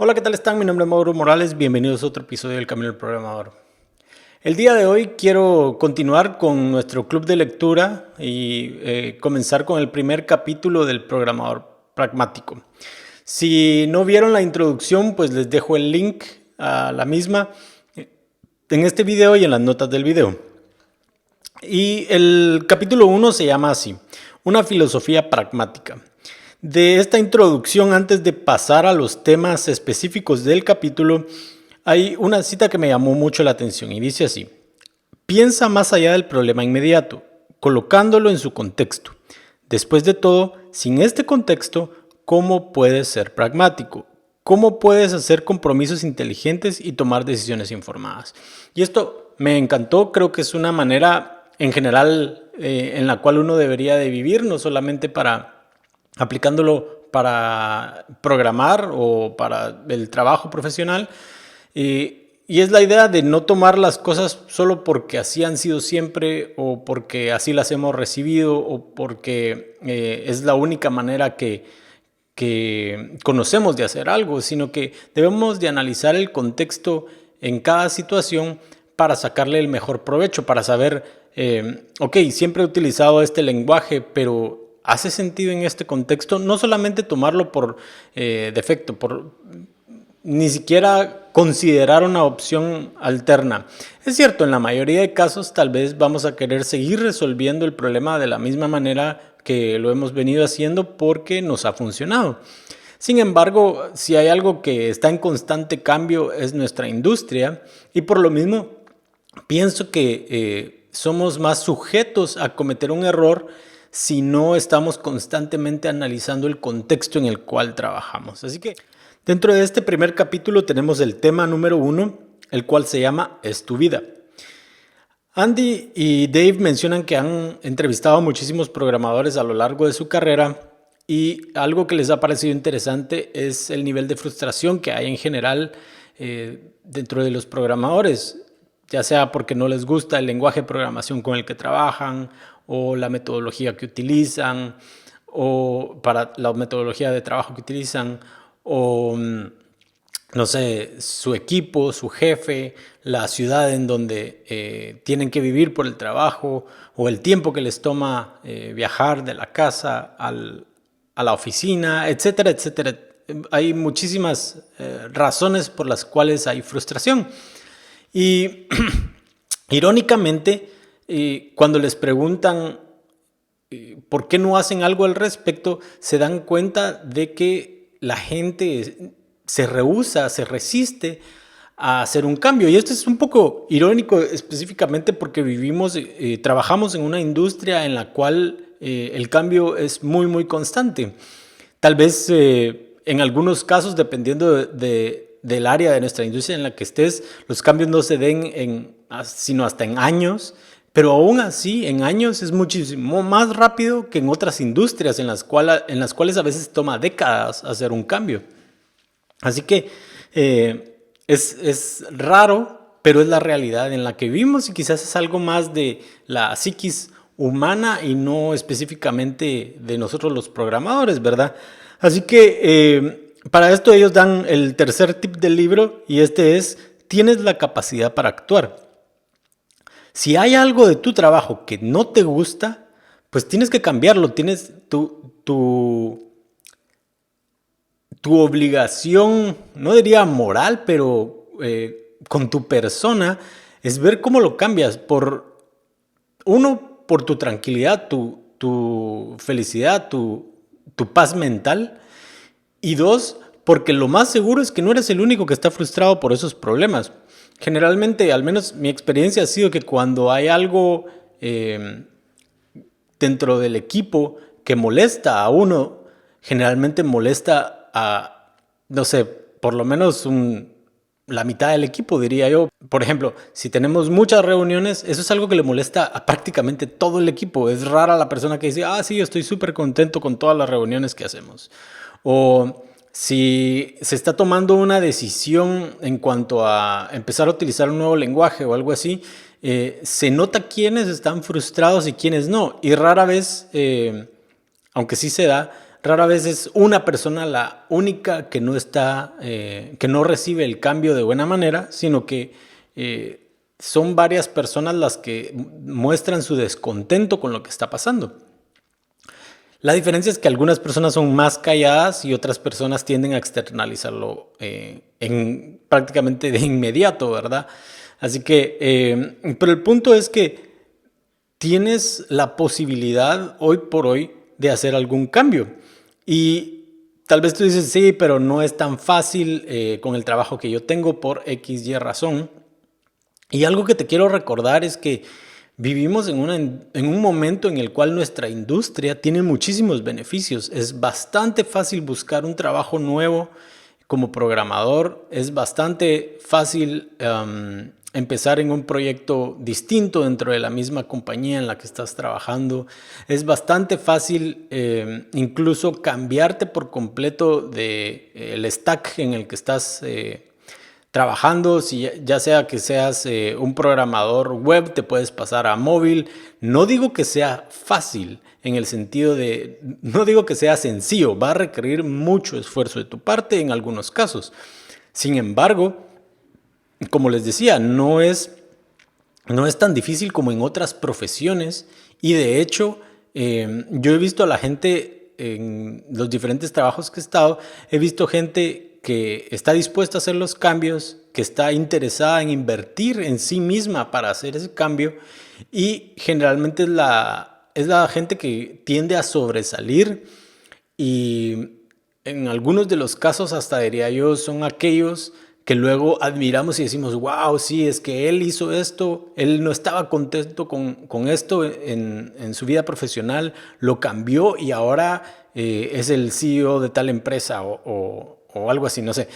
Hola, ¿qué tal están? Mi nombre es Mauro Morales, bienvenidos a otro episodio del Camino del Programador. El día de hoy quiero continuar con nuestro club de lectura y comenzar con el primer capítulo del Programador Pragmático. Si no vieron la introducción, pues les dejo el link a la misma en este video y en las notas del video. Y el capítulo 1 se llama así, una filosofía pragmática. De esta introducción, antes de pasar a los temas específicos del capítulo, hay una cita que me llamó mucho la atención y dice así: piensa más allá del problema inmediato, colocándolo en su contexto. Después de todo, sin este contexto, ¿cómo puedes ser pragmático? ¿Cómo puedes hacer compromisos inteligentes y tomar decisiones informadas? Y esto me encantó, creo que es una manera en general en la cual uno debería de vivir, no solamente aplicándolo para programar o para el trabajo profesional. Y es la idea de no tomar las cosas solo porque así han sido siempre o porque así las hemos recibido o porque es la única manera que conocemos de hacer algo, sino que debemos de analizar el contexto en cada situación para sacarle el mejor provecho, para saber, ok, siempre he utilizado este lenguaje, pero ¿hace sentido en este contexto? No solamente tomarlo por defecto, por ni siquiera considerar una opción alterna. Es cierto, en la mayoría de casos tal vez vamos a querer seguir resolviendo el problema de la misma manera que lo hemos venido haciendo porque nos ha funcionado. Sin embargo, si hay algo que está en constante cambio es nuestra industria, y por lo mismo pienso que somos más sujetos a cometer un error si no estamos constantemente analizando el contexto en el cual trabajamos. Así que dentro de este primer capítulo tenemos el tema número 1, el cual se llama Es tu vida. Andy y Dave mencionan que han entrevistado a muchísimos programadores a lo largo de su carrera y algo que les ha parecido interesante es el nivel de frustración que hay en general dentro de los programadores, ya sea porque no les gusta el lenguaje de programación con el que trabajan o la metodología que utilizan o para la metodología de trabajo que utilizan o no sé, su equipo, su jefe, la ciudad en donde tienen que vivir por el trabajo o el tiempo que les toma viajar de la casa a la oficina, etcétera, etcétera. Hay muchísimas razones por las cuales hay frustración. Y irónicamente, cuando les preguntan por qué no hacen algo al respecto, se dan cuenta de que la gente se rehúsa, se resiste a hacer un cambio. Y esto es un poco irónico específicamente porque trabajamos en una industria en la cual el cambio es muy, muy constante. Tal vez en algunos casos, dependiendo del área de nuestra industria en la que estés, los cambios no se den sino hasta en años. Pero aún así, en años es muchísimo más rápido que en otras industrias en las cuales a veces toma décadas hacer un cambio. Así que es raro, pero es la realidad en la que vivimos y quizás es algo más de la psiquis humana y no específicamente de nosotros los programadores, ¿verdad? Así que para esto ellos dan el tercer tip del libro y este es: tienes la capacidad para actuar. Si hay algo de tu trabajo que no te gusta, pues tienes que cambiarlo. Tienes tu obligación, no diría moral, pero con tu persona, es ver cómo lo cambias. Por tu tranquilidad, tu felicidad, tu paz mental. Y dos, porque lo más seguro es que no eres el único que está frustrado por esos problemas. Generalmente, al menos mi experiencia ha sido que cuando hay algo dentro del equipo que molesta a uno, generalmente molesta a, no sé, por lo menos la mitad del equipo, diría yo. Por ejemplo, si tenemos muchas reuniones, eso es algo que le molesta a prácticamente todo el equipo. Es rara la persona que dice, sí, yo estoy súper contento con todas las reuniones que hacemos. O si se está tomando una decisión en cuanto a empezar a utilizar un nuevo lenguaje o algo así, se nota quiénes están frustrados y quiénes no. Y rara vez, aunque sí se da, rara vez es una persona la única que no está, que no recibe el cambio de buena manera, sino que son varias personas las que muestran su descontento con lo que está pasando. La diferencia es que algunas personas son más calladas y otras personas tienden a externalizarlo prácticamente de inmediato, ¿verdad? Así que, pero el punto es que tienes la posibilidad hoy por hoy de hacer algún cambio. Y tal vez tú dices, sí, pero no es tan fácil con el trabajo que yo tengo por X, Y razón. Y algo que te quiero recordar es que vivimos en un momento en el cual nuestra industria tiene muchísimos beneficios. Es bastante fácil buscar un trabajo nuevo como programador. Es bastante fácil empezar en un proyecto distinto dentro de la misma compañía en la que estás trabajando. Es bastante fácil incluso cambiarte por completo del stack en el que estás trabajando, si ya sea que seas un programador web, te puedes pasar a móvil. No digo que sea fácil en el sentido de, no digo que sea sencillo, va a requerir mucho esfuerzo de tu parte en algunos casos. Sin embargo, como les decía, no es tan difícil como en otras profesiones y de hecho yo he visto a la gente en los diferentes trabajos que he estado, he visto gente que está dispuesta a hacer los cambios, que está interesada en invertir en sí misma para hacer ese cambio y generalmente es la gente que tiende a sobresalir y en algunos de los casos hasta diría yo son aquellos que luego admiramos y decimos, wow, sí, es que él hizo esto, él no estaba contento con esto en su vida profesional, lo cambió y ahora es el CEO de tal empresa o algo así, no sé.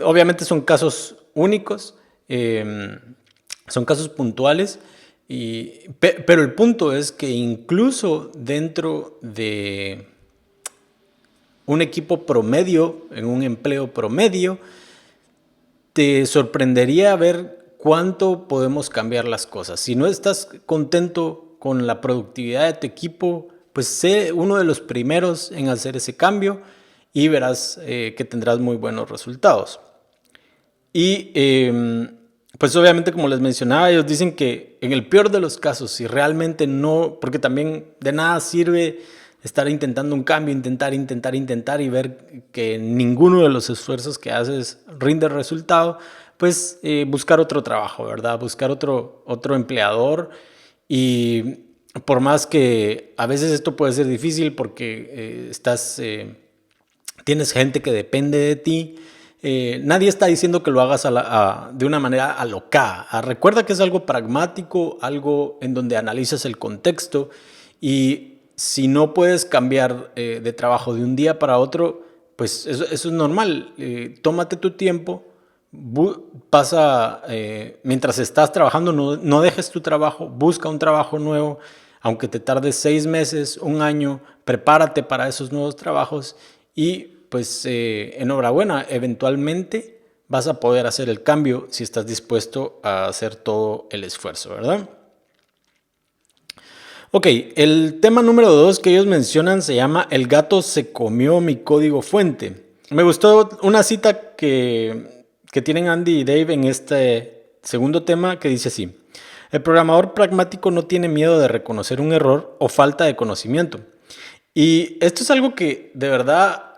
Obviamente son casos únicos, son casos puntuales, pero el punto es que incluso dentro de un equipo promedio, en un empleo promedio, te sorprendería ver cuánto podemos cambiar las cosas. Si no estás contento con la productividad de tu equipo, pues sé uno de los primeros en hacer ese cambio y verás que tendrás muy buenos resultados. Y pues obviamente como les mencionaba, ellos dicen que en el peor de los casos, si realmente no, porque también de nada sirve estar intentando un cambio, intentar y ver que ninguno de los esfuerzos que haces rinde resultado, pues buscar otro trabajo, ¿verdad? Buscar otro empleador y por más que a veces esto puede ser difícil porque tienes gente que depende de ti, nadie está diciendo que lo hagas de una manera alocada. Recuerda que es algo pragmático, algo en donde analizas el contexto y si no puedes cambiar de trabajo de un día para otro, pues eso es normal. Tómate tu tiempo, mientras estás trabajando, no dejes tu trabajo, busca un trabajo nuevo, aunque te tardes 6 meses, un año, prepárate para esos nuevos trabajos y pues enhorabuena, eventualmente vas a poder hacer el cambio si estás dispuesto a hacer todo el esfuerzo, ¿verdad? Ok, el tema número 2 que ellos mencionan se llama El gato se comió mi código fuente. Me gustó una cita que tienen Andy y Dave en este segundo tema que dice así: el programador pragmático no tiene miedo de reconocer un error o falta de conocimiento. Y esto es algo que de verdad,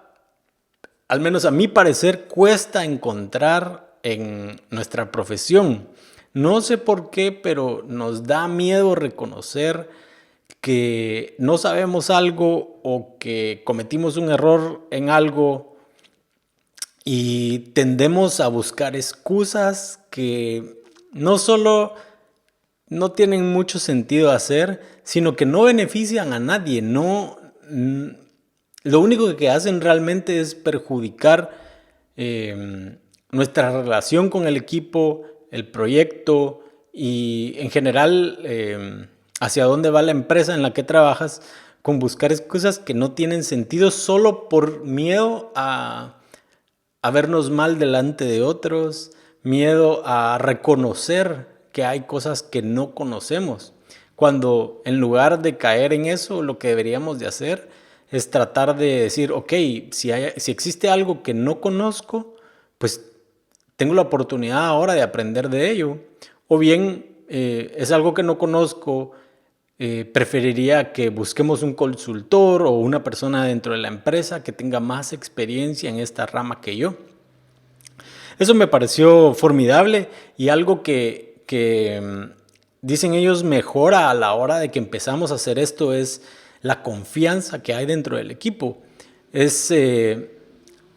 al menos a mi parecer, cuesta encontrar en nuestra profesión. No sé por qué, pero nos da miedo reconocer que no sabemos algo o que cometimos un error en algo y tendemos a buscar excusas que no solo no tienen mucho sentido hacer, sino que no benefician a nadie. Lo único que hacen realmente es perjudicar nuestra relación con el equipo, el proyecto y en general hacia dónde va la empresa en la que trabajas, con buscar excusas que no tienen sentido solo por miedo a vernos mal delante de otros, miedo a reconocer que hay cosas que no conocemos. Cuando en lugar de caer en eso, lo que deberíamos de hacer es tratar de decir, ok, si existe algo que no conozco, pues tengo la oportunidad ahora de aprender de ello. O bien es algo que no conozco, preferiría que busquemos un consultor o una persona dentro de la empresa que tenga más experiencia en esta rama que yo. Eso me pareció formidable y algo que dicen ellos mejora a la hora de que empezamos a hacer esto es la confianza que hay dentro del equipo. Es,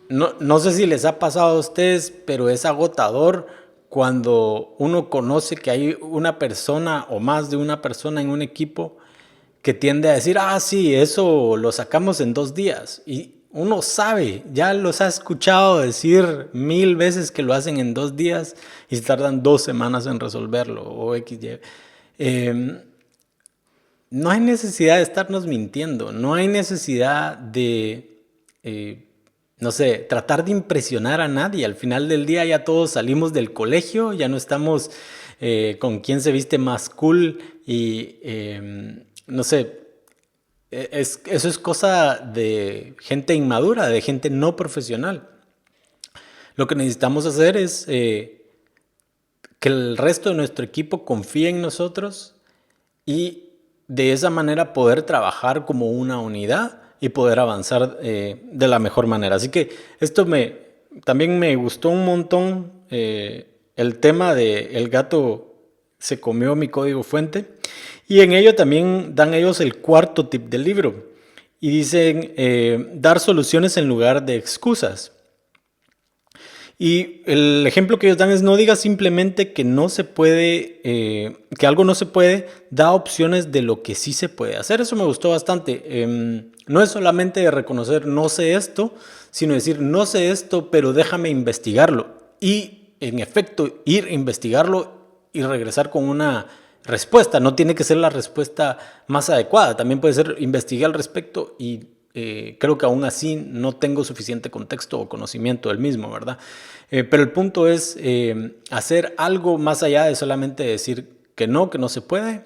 no sé si les ha pasado a ustedes, pero es agotador cuando uno conoce que hay una persona o más de una persona en un equipo que tiende a decir, ah, sí, eso lo sacamos en 2 días. Y uno sabe, ya los ha escuchado decir 1000 veces que lo hacen en 2 días y se tardan 2 semanas en resolverlo o XY. No hay necesidad de estarnos mintiendo, no hay necesidad de, no sé, tratar de impresionar a nadie. Al final del día ya todos salimos del colegio, ya no estamos con quién se viste más cool y no sé, eso es cosa de gente inmadura, de gente no profesional. Lo que necesitamos hacer es que el resto de nuestro equipo confíe en nosotros y de esa manera poder trabajar como una unidad y poder avanzar de la mejor manera. Así que esto también me gustó un montón el tema de el gato se comió mi código fuente. Y en ello también dan ellos el cuarto tip del libro. Y dicen dar soluciones en lugar de excusas. Y el ejemplo que ellos dan es no digas simplemente que no se puede, que algo no se puede, da opciones de lo que sí se puede hacer. Eso me gustó bastante. No es solamente reconocer no sé esto, sino decir no sé esto, pero déjame investigarlo. Y en efecto, ir a investigarlo y regresar con una respuesta. No tiene que ser la respuesta más adecuada. También puede ser investigar al respecto y creo que aún así no tengo suficiente contexto o conocimiento del mismo, ¿verdad? Pero el punto es hacer algo más allá de solamente decir que no se puede,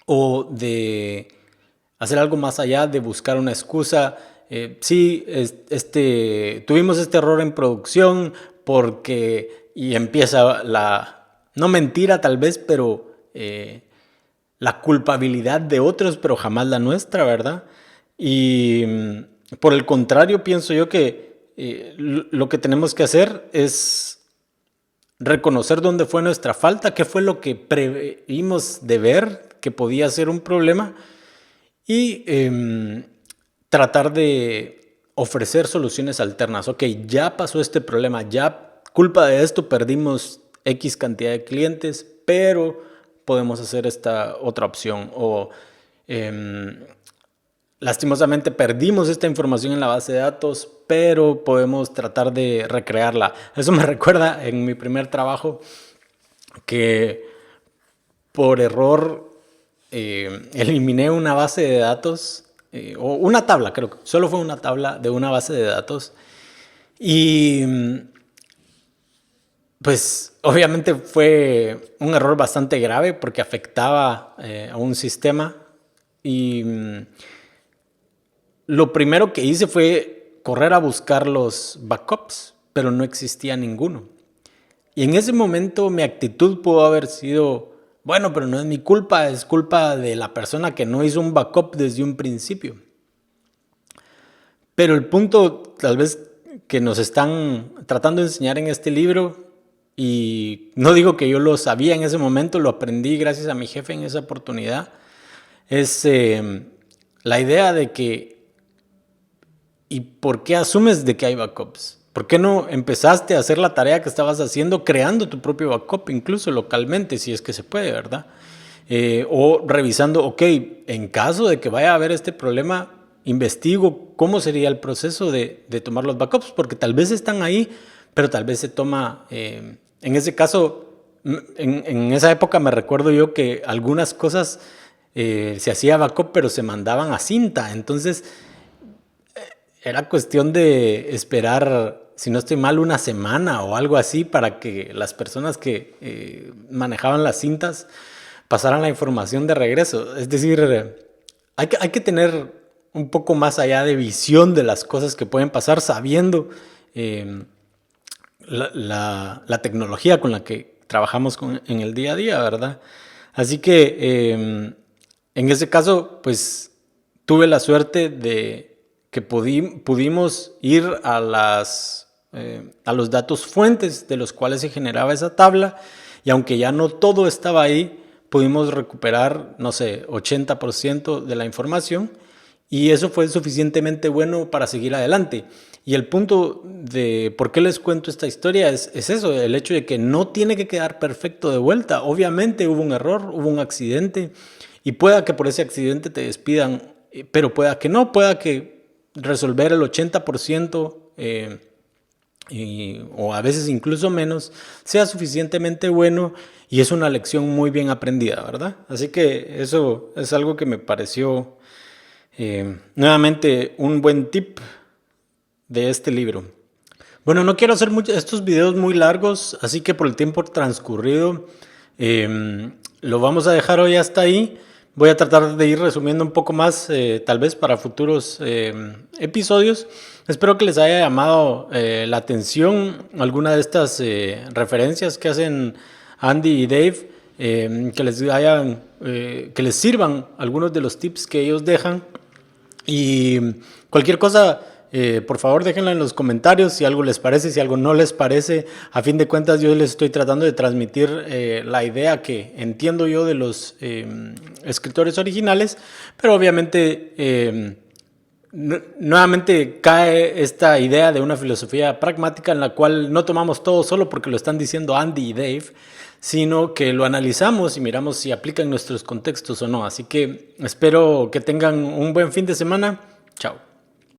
o de hacer algo más allá de buscar una excusa. Sí, tuvimos este error en producción porque, y empieza no mentira tal vez, pero la culpabilidad de otros, pero jamás la nuestra, ¿verdad? Y por el contrario, pienso yo que lo que tenemos que hacer es reconocer dónde fue nuestra falta, qué fue lo que preveímos de ver que podía ser un problema y tratar de ofrecer soluciones alternas. Ok, ya pasó este problema, ya culpa de esto perdimos X cantidad de clientes, pero podemos hacer esta otra opción. O lastimosamente perdimos esta información en la base de datos, pero podemos tratar de recrearla. Eso me recuerda en mi primer trabajo que por error eliminé una base de datos, o una tabla, creo que solo fue una tabla de una base de datos. Y pues obviamente fue un error bastante grave porque afectaba a un sistema. Y lo primero que hice fue correr a buscar los backups, pero no existía ninguno. Y en ese momento mi actitud pudo haber sido, bueno, pero no es mi culpa, es culpa de la persona que no hizo un backup desde un principio. Pero el punto tal vez que nos están tratando de enseñar en este libro, y no digo que yo lo sabía en ese momento, lo aprendí gracias a mi jefe en esa oportunidad, es la idea de que ¿y por qué asumes de que hay backups? ¿Por qué no empezaste a hacer la tarea que estabas haciendo creando tu propio backup, incluso localmente, si es que se puede, ¿verdad? O revisando, ok, en caso de que vaya a haber este problema, investigo cómo sería el proceso de tomar los backups, porque tal vez están ahí, pero tal vez se toma, en ese caso, en esa época me recuerdo yo que algunas cosas se hacía backup, pero se mandaban a cinta, entonces era cuestión de esperar, si no estoy mal, una semana o algo así para que las personas que manejaban las cintas pasaran la información de regreso. Es decir, hay que tener un poco más allá de visión de las cosas que pueden pasar, sabiendo la tecnología con la que trabajamos en el día a día, ¿verdad? Así que en ese caso, pues tuve la suerte de que pudimos ir a los datos fuentes de los cuales se generaba esa tabla, y aunque ya no todo estaba ahí, pudimos recuperar, no sé, 80% de la información, y eso fue suficientemente bueno para seguir adelante. Y el punto de por qué les cuento esta historia es eso, el hecho de que no tiene que quedar perfecto de vuelta. Obviamente hubo un error, hubo un accidente, y pueda que por ese accidente te despidan, pero pueda que no, pueda que resolver el 80% o a veces incluso menos sea suficientemente bueno, y es una lección muy bien aprendida, ¿verdad? Así que eso es algo que me pareció nuevamente un buen tip de este libro. Bueno, no quiero hacer estos videos muy largos, así que por el tiempo transcurrido lo vamos a dejar hoy hasta ahí. Voy a tratar de ir resumiendo un poco más, tal vez para futuros episodios. Espero que les haya llamado la atención alguna de estas referencias que hacen Andy y Dave, que les sirvan algunos de los tips que ellos dejan. Y cualquier cosa, por favor déjenla en los comentarios si algo les parece, si algo no les parece. A fin de cuentas yo les estoy tratando de transmitir la idea que entiendo yo de los escritores originales, pero obviamente nuevamente cae esta idea de una filosofía pragmática en la cual no tomamos todo solo porque lo están diciendo Andy y Dave, sino que lo analizamos y miramos si aplica en nuestros contextos o no. Así que espero que tengan un buen fin de semana. Chao.